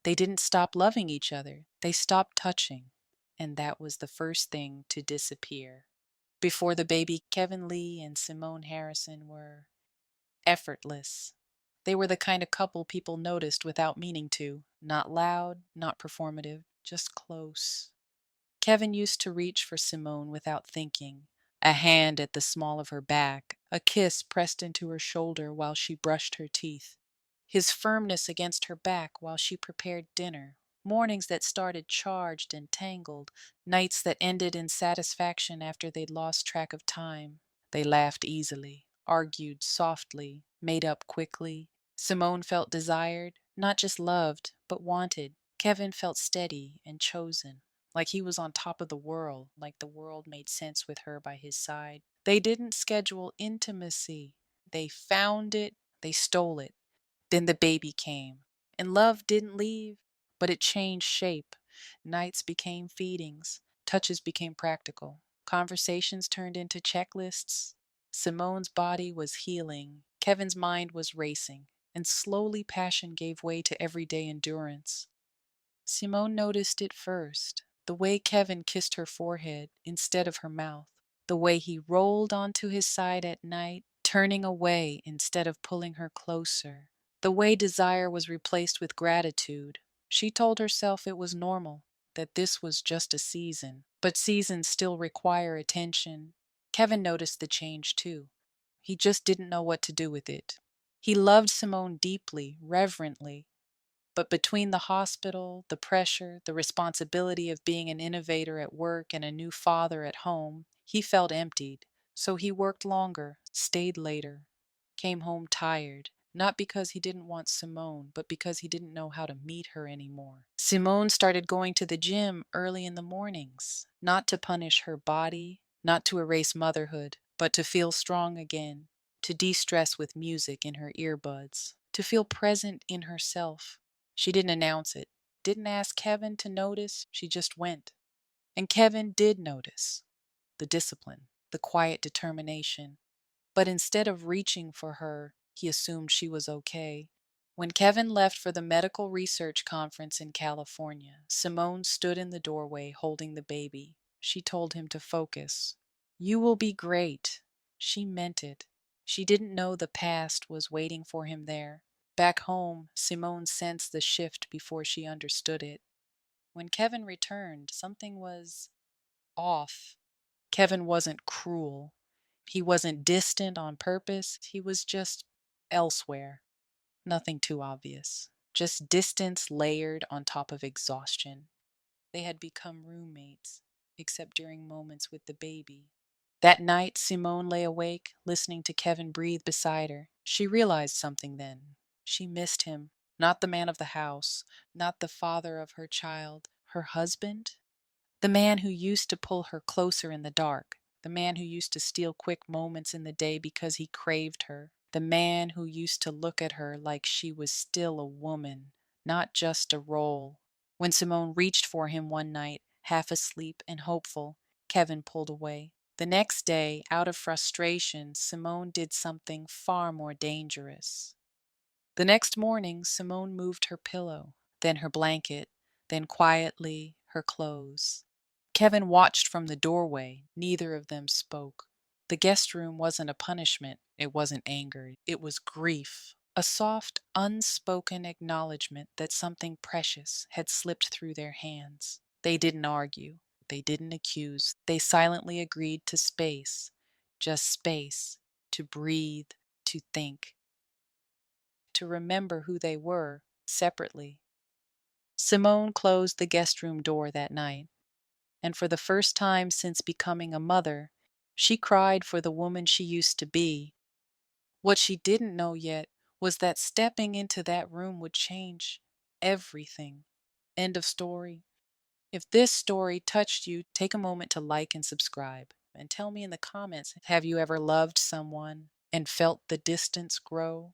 They didn't stop loving each other, they stopped touching. And that was the first thing to disappear. Before the baby, Kevin Lee and Simone Harrison were effortless. They were the kind of couple people noticed without meaning to. Not loud, not performative, just close. Kevin used to reach for Simone without thinking, a hand at the small of her back, a kiss pressed into her shoulder while she brushed her teeth, his firmness against her back while she prepared dinner, mornings that started charged and tangled, nights that ended in satisfaction after they'd lost track of time. They laughed easily, argued softly, made up quickly. Simone felt desired, not just loved, but wanted. Kevin felt steady and chosen, like he was on top of the world, like the world made sense with her by his side. They didn't schedule intimacy. They found it, they stole it. Then the baby came, and love didn't leave, but it changed shape. Nights became feedings, touches became practical, conversations turned into checklists. Simone's body was healing, Kevin's mind was racing, and slowly passion gave way to everyday endurance. Simone noticed it first, the way Kevin kissed her forehead instead of her mouth, the way he rolled onto his side at night, turning away instead of pulling her closer, the way desire was replaced with gratitude. She told herself it was normal, that this was just a season, but seasons still require attention. Kevin noticed the change too. He just didn't know what to do with it. He loved Simone deeply, reverently, but between the hospital, the pressure, the responsibility of being an innovator at work and a new father at home, he felt emptied. So he worked longer, stayed later, came home tired, not because he didn't want Simone, but because he didn't know how to meet her anymore. Simone started going to the gym early in the mornings, not to punish her body, not to erase motherhood, but to feel strong again, to de stress with music in her earbuds, to feel present in herself. She didn't announce it, didn't ask Kevin to notice, she just went. And Kevin did notice the discipline, the quiet determination. But instead of reaching for her, he assumed she was okay. When Kevin left for the medical research conference in California, Simone stood in the doorway holding the baby. She told him to focus. You will be great. She meant it. She didn't know the past was waiting for him there. Back home, Simone sensed the shift before she understood it. When Kevin returned, something was off. Kevin wasn't cruel. He wasn't distant on purpose. He was just elsewhere. Nothing too obvious. Just distance layered on top of exhaustion. They had become roommates, except during moments with the baby. That night, Simone lay awake, listening to Kevin breathe beside her. She realized something then. She missed him. Not the man of the house, not the father of her child, her husband. The man who used to pull her closer in the dark. The man who used to steal quick moments in the day because he craved her. The man who used to look at her like she was still a woman, not just a role. When Simone reached for him one night, half asleep and hopeful, Kevin pulled away. The next day, out of frustration, Simone did something far more dangerous. The next morning, Simone moved her pillow, then her blanket, then quietly her clothes. Kevin watched from the doorway. Neither of them spoke. The guest room wasn't a punishment. It wasn't anger. It was grief. A soft, unspoken acknowledgement that something precious had slipped through their hands. They didn't argue. They didn't accuse. They silently agreed to space. Just space. To breathe. To think. To remember who they were, separately. Simone closed the guest room door that night, and for the first time since becoming a mother, she cried for the woman she used to be. What she didn't know yet was that stepping into that room would change everything. End of story. If this story touched you, take a moment to like and subscribe. And tell me in the comments, have you ever loved someone and felt the distance grow?